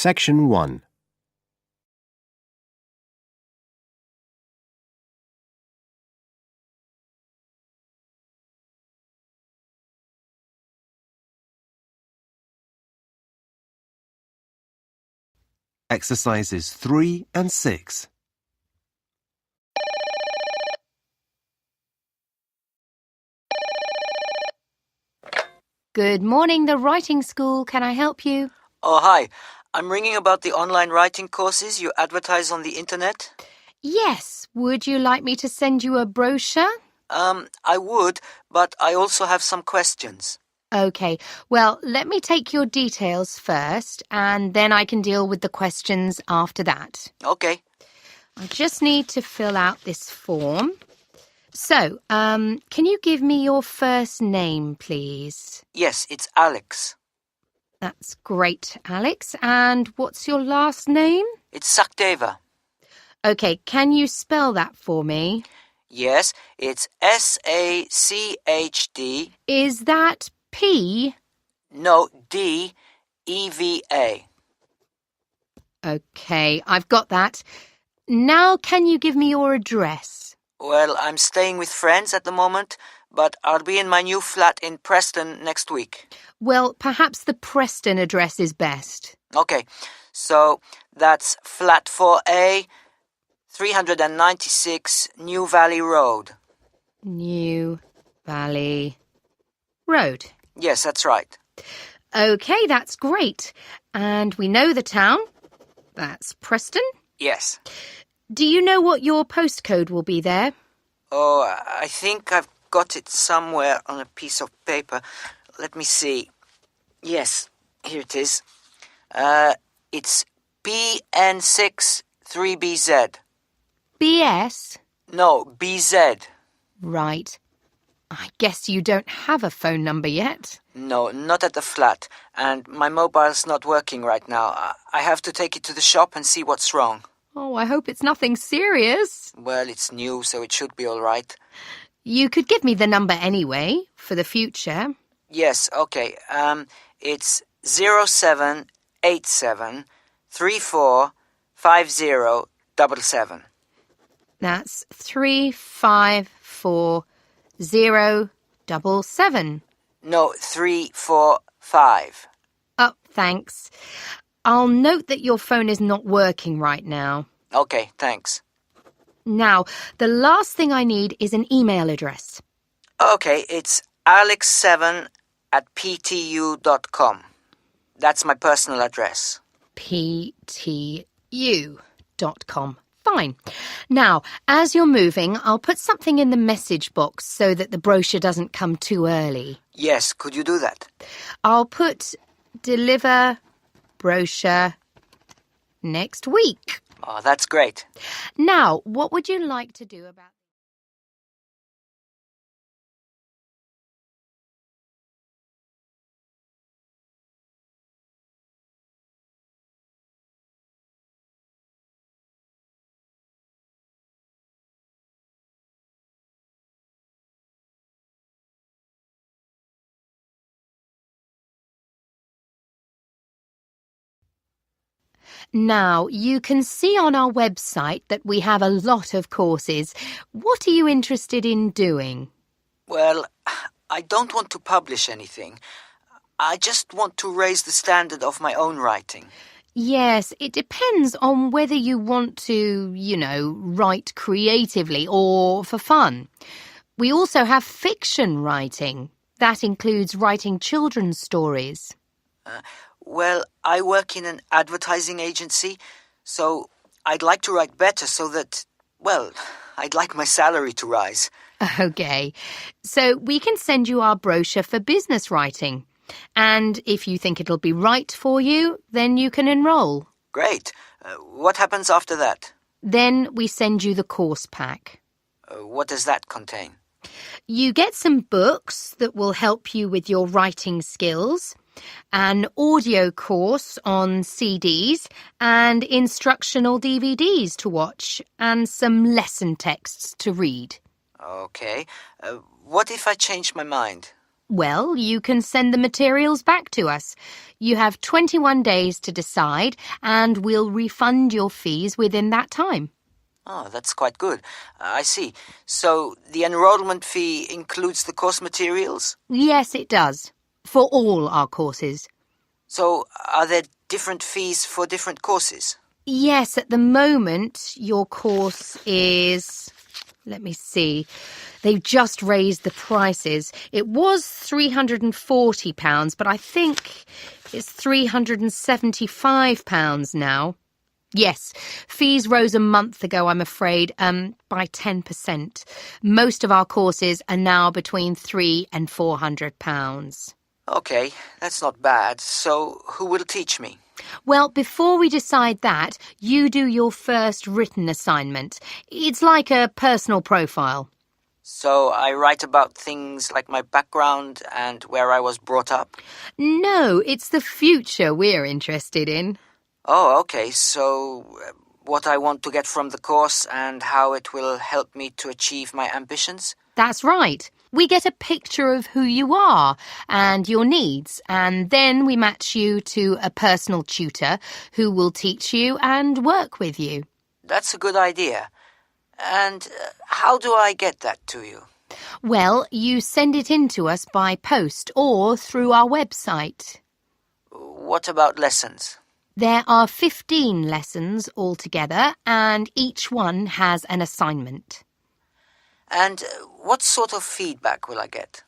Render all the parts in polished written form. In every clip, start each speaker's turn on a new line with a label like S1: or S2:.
S1: Section 1. Exercises 3 and 6.
S2: Good morning, the writing school. Can I help you?
S3: Oh, hi. I'm ringing about the online writing courses you advertise on the internet.
S2: Yes. Would you like me to send you a brochure?
S3: I would, but I also have some questions.
S2: Okay. Well, let me take your details first, and then I can deal with the questions after that.
S3: Okay.
S2: I just need to fill out this form. So, can you give me your first name, please?
S3: Yes, it's Alex.
S2: That's great, Alex. And what's your last name?
S3: It's Sakdeva.
S2: Okay, can you spell that for me?
S3: Yes, it's S-A-C-H-D.
S2: Is that P?
S3: No, D-E-V-A.
S2: Okay, I've got that. Now can you give me your address?
S3: Well, I'm staying with friends at the moment, but I'll be in my new flat in Preston next week.
S2: Well, perhaps the Preston address is best.
S3: Okay, so that's flat 4A, 396 New Valley Road.
S2: New Valley Road.
S3: Yes, that's right.
S2: Okay, that's great. And we know the town. That's Preston.
S3: Yes.
S2: Do you know what your postcode will be there?
S3: Oh, I think I've got it somewhere on a piece of paper. Let me see. Yes, here it is. It's BN6 3BZ.
S2: BS?
S3: No, BZ.
S2: Right. I guess you don't have a phone number yet.
S3: No, not at the flat. And my mobile's not working right now. I have to take it to the shop and see what's wrong.
S2: Oh, I hope it's nothing serious.
S3: Well, it's new, so it should be all right.
S2: You could give me the number anyway, for the future.
S3: Yes, okay. It's 0787 345077.
S2: That's 354077.
S3: No, 345.
S2: Oh, thanks. I'll note that your phone is not working right now.
S3: Okay, thanks.
S2: Now, the last thing I need is an email address.
S3: Okay, it's alex7@ptu.com. That's my personal address.
S2: ptu.com. Fine. Now, as you're moving, I'll put something in the message box so that the brochure doesn't come too early.
S3: Yes, could you do that?
S2: I'll put deliver brochure next week.
S3: Oh, that's great.
S2: Now, what would you like to do about... Now, you can see on our website that we have a lot of courses. What are you interested in doing?
S3: Well, I don't want to publish anything. I just want to raise the standard of my own writing.
S2: Yes, it depends on whether you want to, write creatively or for fun. We also have fiction writing. That includes writing children's stories.
S3: Well, I work in an advertising agency, so I'd like to write better so that, I'd like my salary to rise.
S2: Okay, so we can send you our brochure for business writing. And if you think it'll be right for you, then you can enroll.
S3: Great. What happens after that?
S2: Then we send you the course pack.
S3: What does that contain?
S2: You get some books that will help you with your writing skills, an audio course on CDs and instructional DVDs to watch, and some lesson texts to read.
S3: Okay. What if I change my mind?
S2: Well, you can send the materials back to us. You have 21 days to decide, and we'll refund your fees within that time.
S3: Oh, that's quite good. I see. So the enrollment fee includes the course materials?
S2: Yes, it does. For all our courses.
S3: So are there different fees for different courses?
S2: Yes, at the moment, your course is... Let me see. They've just raised the prices. It was £340, but I think it's £375 now. Yes, fees rose a month ago, I'm afraid, by 10%. Most of our courses are now between £300 and £400.
S3: Okay, that's not bad. So who will teach me?
S2: Well, before we decide that, you do your first written assignment. It's like a personal profile.
S3: So I write about things like my background and where I was brought up?
S2: No, it's the future we're interested in.
S3: Oh, okay. So what I want to get from the course and how it will help me to achieve my ambitions?
S2: That's right. We get a picture of who you are and your needs, and then we match you to a personal tutor who will teach you and work with you.
S3: That's a good idea. And how do I get that to you?
S2: Well, you send it in to us by post or through our website.
S3: What about lessons?
S2: There are 15 lessons altogether, and each one has an assignment.
S3: And what sort of feedback will I get?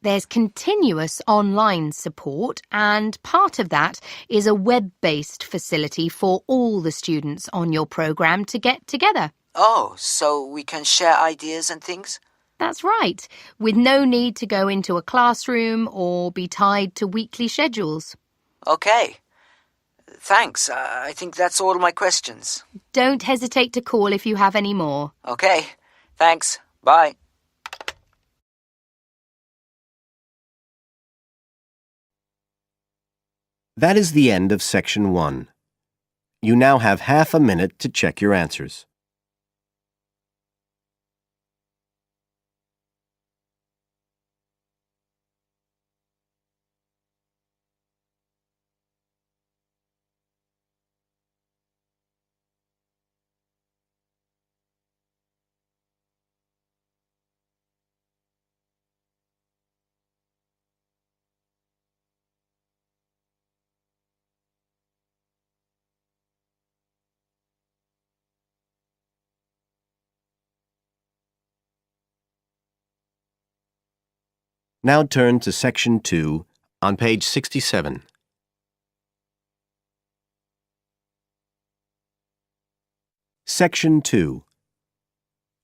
S2: There's continuous online support, and part of that is a web-based facility for all the students on your programme to get together.
S3: Oh, so we can share ideas and things?
S2: That's right, with no need to go into a classroom or be tied to weekly schedules.
S3: Okay. Thanks. I think that's all my questions.
S2: Don't hesitate to call if you have any more.
S3: Okay. Thanks. Bye.
S1: That is the end of section 1. You now have half a minute to check your answers. Now turn to section 2 on page 67. Section 2.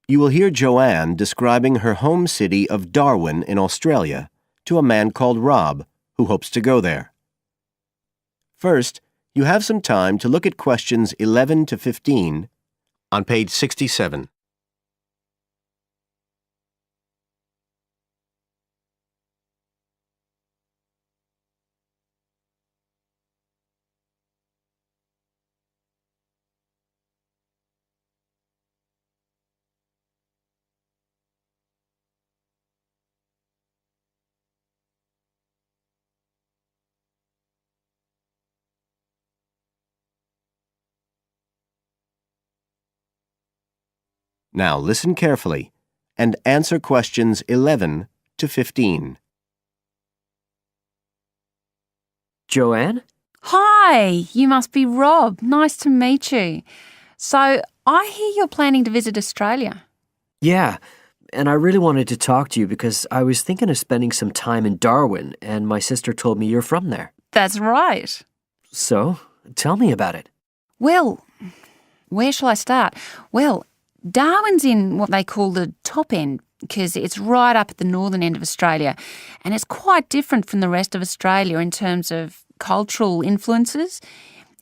S1: You will hear Joanne describing her home city of Darwin in Australia to a man called Rob, who hopes to go there. First, you have some time to look at questions 11 to 15 on page 67. Now listen carefully and answer questions 11 to 15.
S4: Joanne?
S5: Hi, you must be Rob. Nice to meet you. So, I hear you're planning to visit Australia.
S4: Yeah, and I really wanted to talk to you because I was thinking of spending some time in Darwin, and my sister told me you're from there.
S5: That's right.
S4: So, tell me about it.
S5: Well, where shall I start? Well, Darwin's in what they call the top end because it's right up at the northern end of Australia, and it's quite different from the rest of Australia in terms of cultural influences.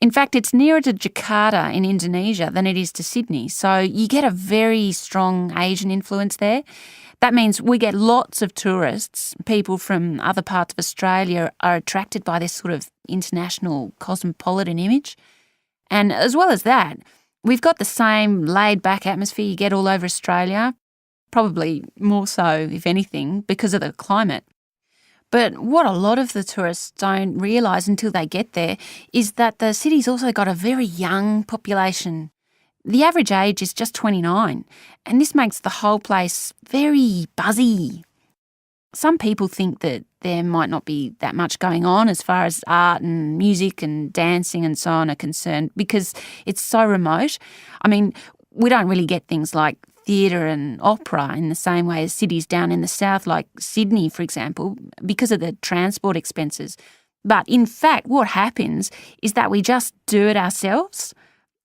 S5: In fact, it's nearer to Jakarta in Indonesia than it is to Sydney, so you get a very strong Asian influence there. That means we get lots of tourists. People from other parts of Australia are attracted by this sort of international cosmopolitan image. And as well as that, we've got the same laid-back atmosphere you get all over Australia, probably more so, if anything, because of the climate. But what a lot of the tourists don't realise until they get there is that the city's also got a very young population. The average age is just 29, and this makes the whole place very buzzy. Some people think that there might not be that much going on as far as art and music and dancing and so on are concerned because it's so remote. I mean, we don't really get things like theatre and opera in the same way as cities down in the south like Sydney, for example, because of the transport expenses. But in fact, what happens is that we just do it ourselves.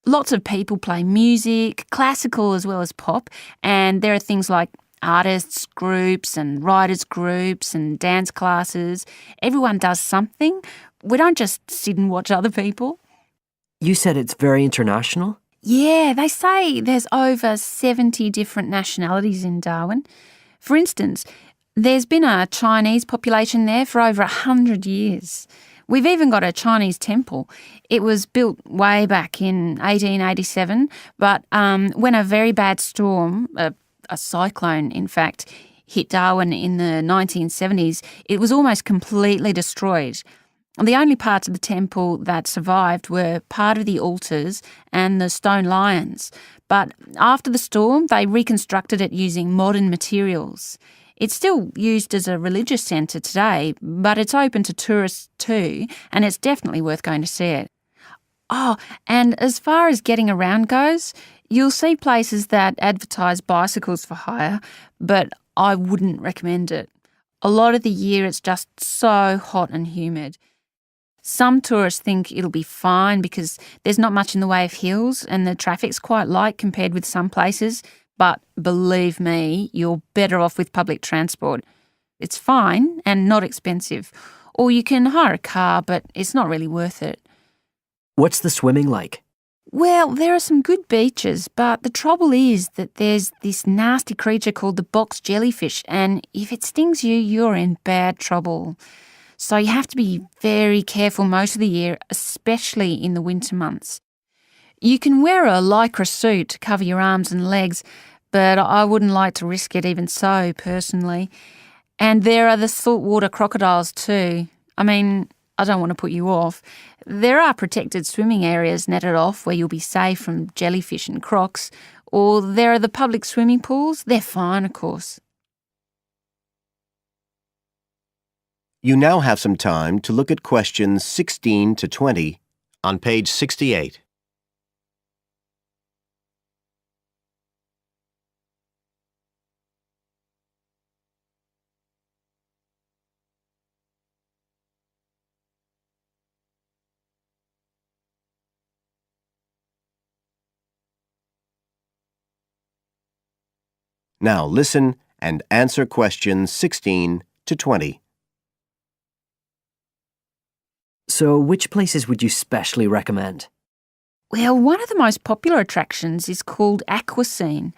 S5: Lots of people play music, classical as well as pop, and there are things like artists groups and writers groups and dance classes. Everyone does something. We don't just sit and watch other people.
S4: You said it's very international?
S5: Yeah, they say there's over 70 different nationalities in Darwin. For instance, there's been a Chinese population there for over 100 years. We've even got a Chinese temple. It was built way back in 1887, but when a very bad storm, a cyclone in fact, hit Darwin in the 1970s, it was almost completely destroyed. The only parts of the temple that survived were part of the altars and the stone lions. But after the storm, they reconstructed it using modern materials. It's still used as a religious centre today, but it's open to tourists too, and it's definitely worth going to see it. Oh, and as far as getting around goes, you'll see places that advertise bicycles for hire, but I wouldn't recommend it. A lot of the year it's just so hot and humid. Some tourists think it'll be fine because there's not much in the way of hills and the traffic's quite light compared with some places, but believe me, you're better off with public transport. It's fine and not expensive. Or you can hire a car, but it's not really worth it.
S4: What's the swimming like?
S5: Well, there are some good beaches, but the trouble is that there's this nasty creature called the box jellyfish, and if it stings you, you're in bad trouble. So you have to be very careful most of the year, especially in the winter months. You can wear a lycra suit to cover your arms and legs, but I wouldn't like to risk it even so, personally. And there are the saltwater crocodiles too. I mean, I don't want to put you off. There are protected swimming areas netted off where you'll be safe from jellyfish and crocs, or there are the public swimming pools. They're fine, of course.
S1: You now have some time to look at questions 16 to 20 on page 68. Now listen and answer questions 16 to 20.
S4: So which places would you specially recommend?
S5: Well, one of the most popular attractions is called Aquascene.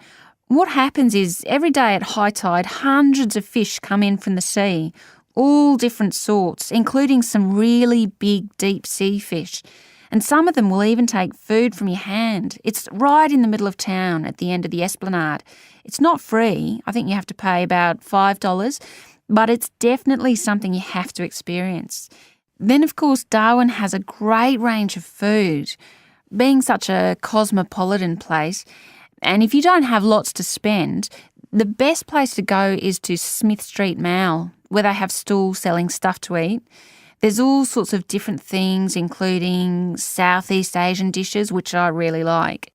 S5: What happens is every day at high tide, hundreds of fish come in from the sea, all different sorts, including some really big deep sea fish. And some of them will even take food from your hand. It's right in the middle of town at the end of the esplanade. It's not free. I think you have to pay about $5, but it's definitely something you have to experience. Then, of course, Darwin has a great range of food, being such a cosmopolitan place. And if you don't have lots to spend, the best place to go is to Smith Street Mall, where they have stalls selling stuff to eat. There's all sorts of different things, including Southeast Asian dishes, which I really like.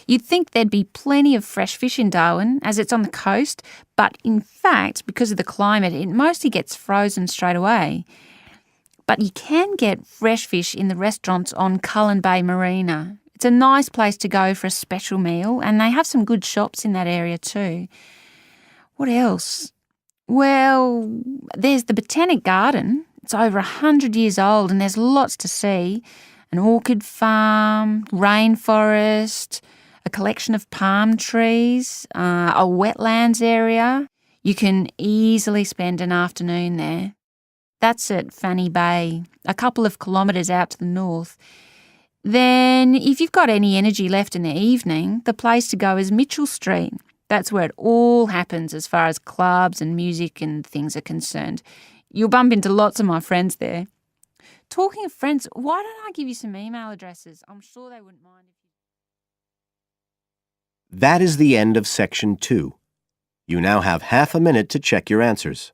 S5: You'd think there'd be plenty of fresh fish in Darwin, as it's on the coast, but in fact, because of the climate, it mostly gets frozen straight away. But you can get fresh fish in the restaurants on Cullen Bay Marina. It's a nice place to go for a special meal, and they have some good shops in that area too. What else? Well, there's the Botanic Garden. It's over 100 years old and there's lots to see. An orchid farm, rainforest, a collection of palm trees, a wetlands area. You can easily spend an afternoon there. That's at Fanny Bay, a couple of kilometres out to the north. Then, if you've got any energy left in the evening, the place to go is Mitchell Street. That's where it all happens as far as clubs and music and things are concerned. You'll bump into lots of my friends there. Talking of friends, why don't I give you some email addresses? I'm sure they wouldn't mind if you...
S1: That is the end of Section 2. You now have half a minute to check your answers.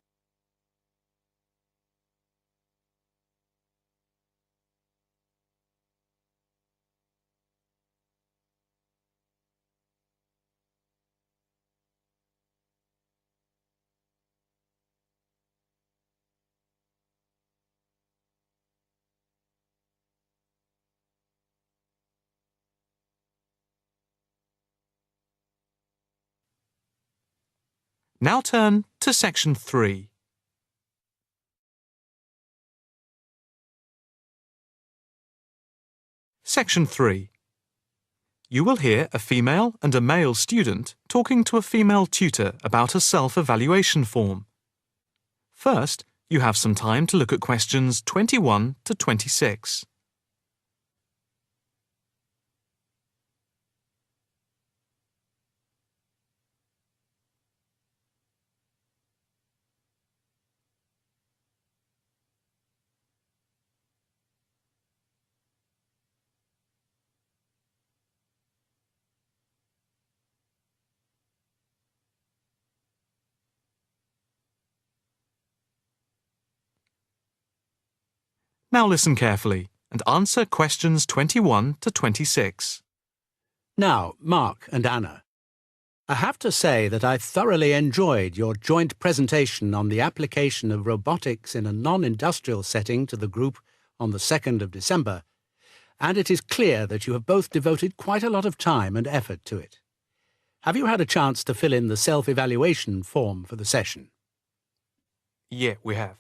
S6: Now turn to Section 3. Section 3. You will hear a female and a male student talking to a female tutor about a self-evaluation form. First, you have some time to look at questions 21 to 26. Now listen carefully and answer questions 21 to 26.
S7: Now, Mark and Anna, I have to say that I thoroughly enjoyed your joint presentation on the application of robotics in a non-industrial setting to the group on the 2nd of December, and it is clear that you have both devoted quite a lot of time and effort to it. Have you had a chance to fill in the self-evaluation form for the session?
S6: Yeah, we have.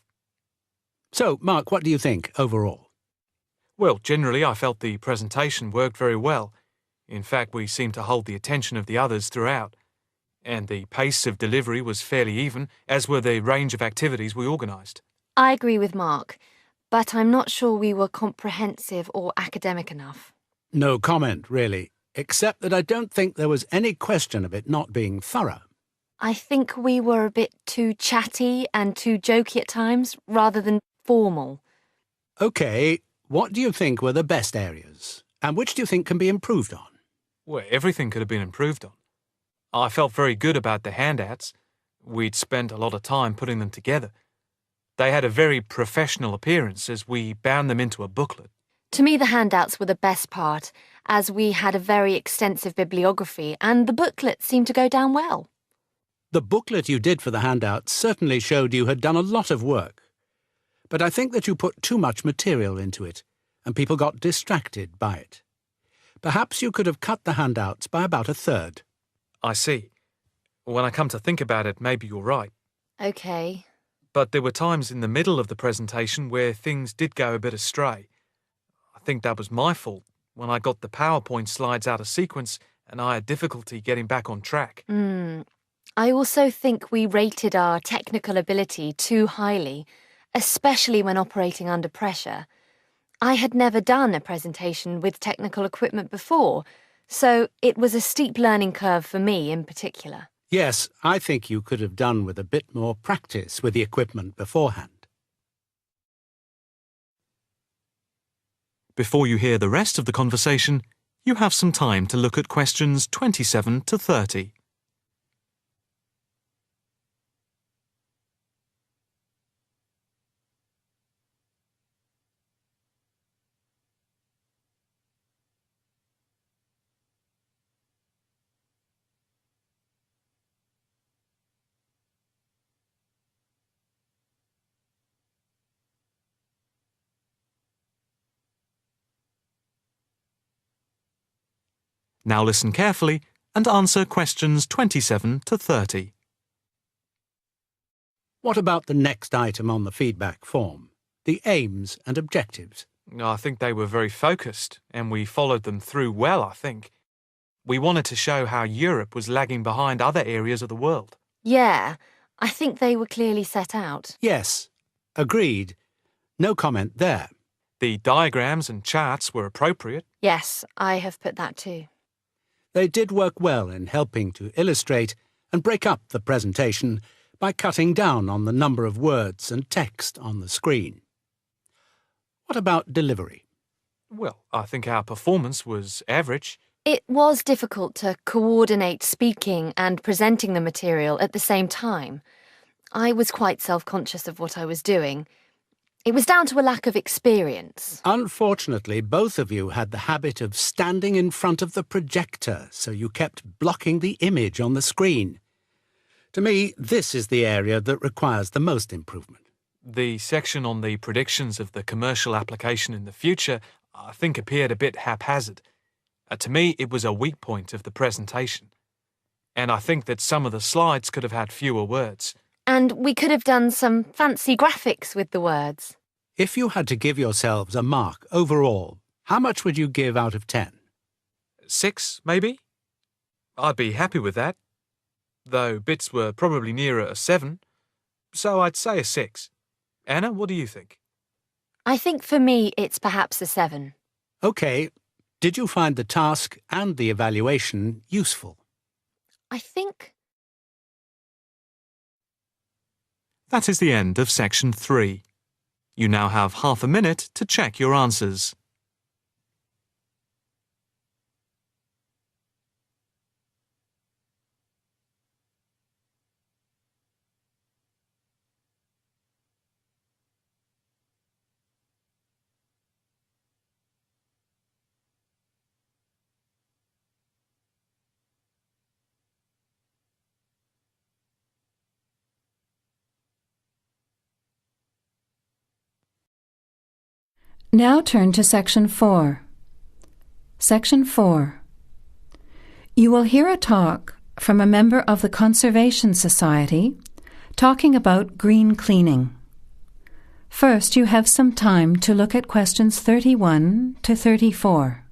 S7: So, Mark, what do you think overall?
S6: Well, generally I felt the presentation worked very well. In fact, we seemed to hold the attention of the others throughout. And the pace of delivery was fairly even, as were the range of activities we organised.
S8: I agree with Mark, but I'm not sure we were comprehensive or academic enough.
S7: No comment, really, except that I don't think there was any question of it not being thorough.
S8: I think we were a bit too chatty and too jokey at times, rather than formal.
S7: OK, what do you think were the best areas? And which do you think can be improved on?
S6: Well, everything could have been improved on. I felt very good about the handouts. We'd spent a lot of time putting them together. They had a very professional appearance as we bound them into a booklet.
S8: To me, the handouts were the best part, as we had a very extensive bibliography and the booklet seemed to go down well.
S7: The booklet you did for the handouts certainly showed you had done a lot of work. But I think that you put too much material into it, and people got distracted by it. Perhaps you could have cut the handouts by about a third.
S6: I see. When I come to think about it, maybe you're right.
S8: OK.
S6: But there were times in the middle of the presentation where things did go a bit astray. I think that was my fault when I got the PowerPoint slides out of sequence and I had difficulty getting back on track.
S8: I also think we rated our technical ability too highly, especially when operating under pressure. I had never done a presentation with technical equipment before, so it was a steep learning curve for me in particular.
S7: Yes, I think you could have done with a bit more practice with the equipment beforehand.
S6: Before you hear the rest of the conversation, you have some time to look at questions 27 to 30. Now listen carefully and answer questions 27 to 30.
S7: What about the next item on the feedback form? The aims and objectives.
S6: I think they were very focused and we followed them through well, I think. We wanted to show how Europe was lagging behind other areas of the world.
S8: Yeah, I think they were clearly set out.
S7: Yes, agreed. No comment there.
S6: The diagrams and charts were appropriate.
S8: Yes, I have put that too.
S7: They did work well in helping to illustrate and break up the presentation, by cutting down on the number of words and text on the screen. What about delivery?
S6: Well, I think our performance was average.
S8: It was difficult to coordinate speaking and presenting the material at the same time. I was quite self-conscious of what I was doing. It was down to a lack of experience.
S7: Unfortunately, both of you had the habit of standing in front of the projector, so you kept blocking the image on the screen. To me, this is the area that requires the most improvement.
S6: The section on the predictions of the commercial application in the future, I think, appeared a bit haphazard. To me, it was a weak point of the presentation. And I think that some of the slides could have had fewer words.
S8: And we could have done some fancy graphics with the words.
S7: If you had to give yourselves a mark overall, how much would you give out of 10?
S6: 6, maybe? I'd be happy with that. Though bits were probably nearer a 7. So I'd say a 6. Anna, what do you think?
S8: I think for me it's perhaps a 7.
S7: OK. Did you find the task and the evaluation useful?
S8: I think...
S6: That is the end of section 3. You now have half a minute to check your answers.
S9: Now turn to Section 4. Section 4. You will hear a talk from a member of the Conservation Society talking about green cleaning. First, you have some time to look at questions 31 to 34.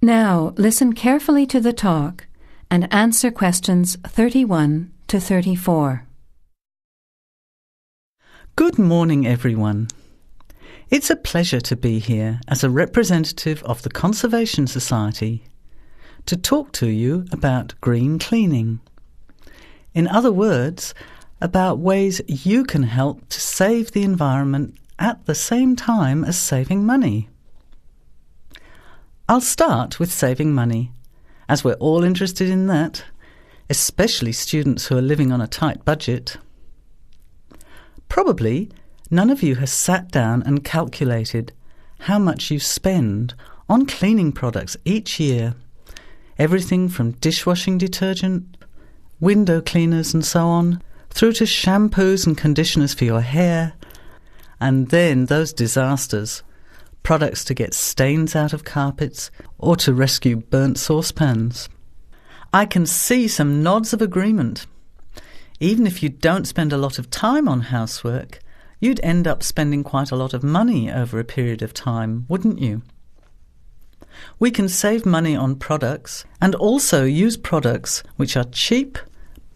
S9: Now, listen carefully to the talk and answer questions 31 to 34.
S10: Good morning, everyone. It's a pleasure to be here as a representative of the Conservation Society to talk to you about green cleaning. In other words, about ways you can help to save the environment at the same time as saving money. I'll start with saving money, as we're all interested in that, especially students who are living on a tight budget. Probably none of you has sat down and calculated how much you spend on cleaning products each year, everything from dishwashing detergent, window cleaners and so on, through to shampoos and conditioners for your hair, and then those disasters, products to get stains out of carpets or to rescue burnt saucepans. I can see some nods of agreement. Even if you don't spend a lot of time on housework, you'd end up spending quite a lot of money over a period of time, wouldn't you? We can save money on products and also use products which are cheap,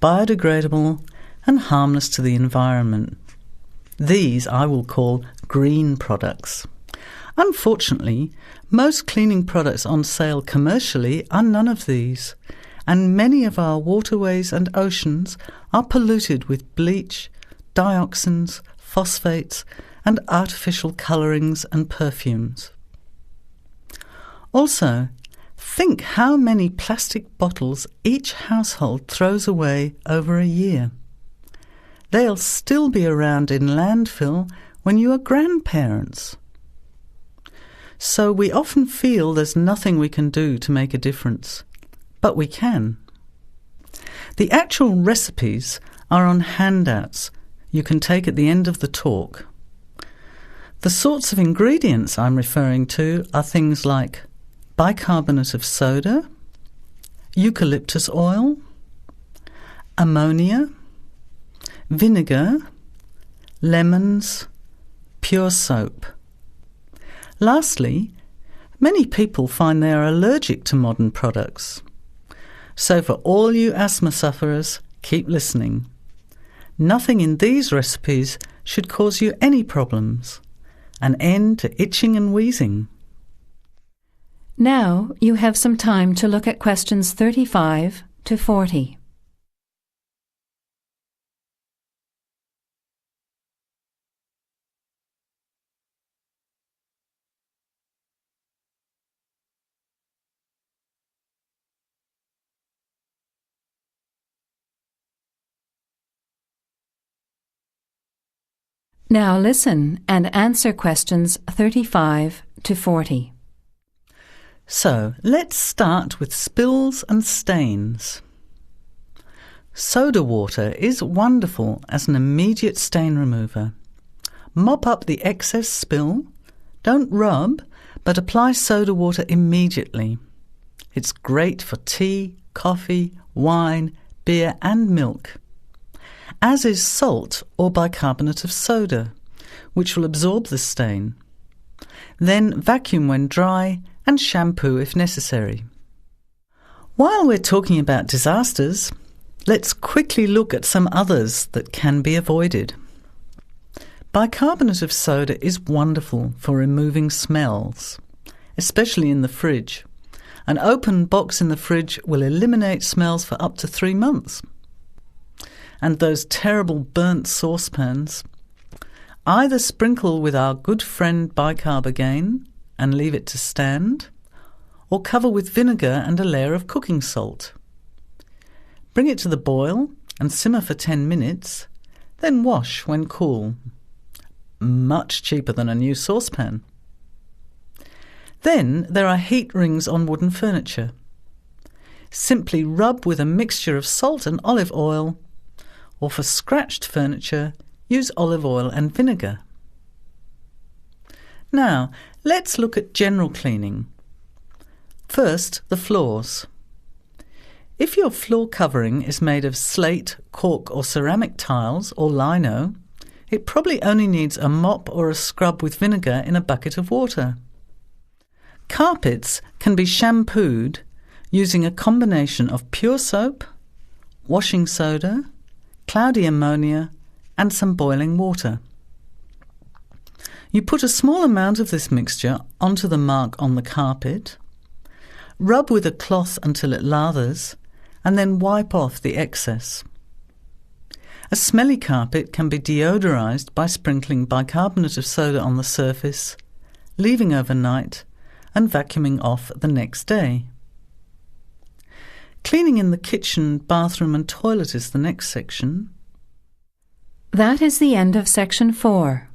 S10: biodegradable and harmless to the environment. These I will call green products. Unfortunately, most cleaning products on sale commercially are none of these, and many of our waterways and oceans are polluted with bleach, dioxins, phosphates, and artificial colourings and perfumes. Also, think how many plastic bottles each household throws away over a year. They'll still be around in landfill when you are grandparents. So we often feel there's nothing we can do to make a difference. But we can. The actual recipes are on handouts you can take at the end of the talk. The sorts of ingredients I'm referring to are things like bicarbonate of soda, eucalyptus oil, ammonia, vinegar, lemons, pure soap. Lastly, many people find they are allergic to modern products. So for all you asthma sufferers, keep listening. Nothing in these recipes should cause you any problems. An end to itching and wheezing.
S9: Now you have some time to look at questions 35 to 40. Now listen and answer questions 35 to 40.
S10: So, let's start with spills and stains. Soda water is wonderful as an immediate stain remover. Mop up the excess spill. Don't rub, but apply soda water immediately. It's great for tea, coffee, wine, beer and milk. As is salt or bicarbonate of soda, which will absorb the stain. Then vacuum when dry and shampoo if necessary. While we're talking about disasters, let's quickly look at some others that can be avoided. Bicarbonate of soda is wonderful for removing smells, especially in the fridge. An open box in the fridge will eliminate smells for up to 3 months. And those terrible burnt saucepans, either sprinkle with our good friend bicarb again and leave it to stand, or cover with vinegar and a layer of cooking salt. Bring it to the boil and simmer for 10 minutes, then wash when cool. Much cheaper than a new saucepan. Then there are heat rings on wooden furniture. Simply rub with a mixture of salt and olive oil, or for scratched furniture, use olive oil and vinegar. Now, let's look at general cleaning. First, the floors. If your floor covering is made of slate, cork or ceramic tiles or lino, it probably only needs a mop or a scrub with vinegar in a bucket of water. Carpets can be shampooed using a combination of pure soap, washing soda, cloudy ammonia and some boiling water. You put a small amount of this mixture onto the mark on the carpet, rub with a cloth until it lathers, and then wipe off the excess. A smelly carpet can be deodorized by sprinkling bicarbonate of soda on the surface, leaving overnight, and vacuuming off the next day. Cleaning in the kitchen, bathroom and toilet is the next section.
S9: That is the end of section 4.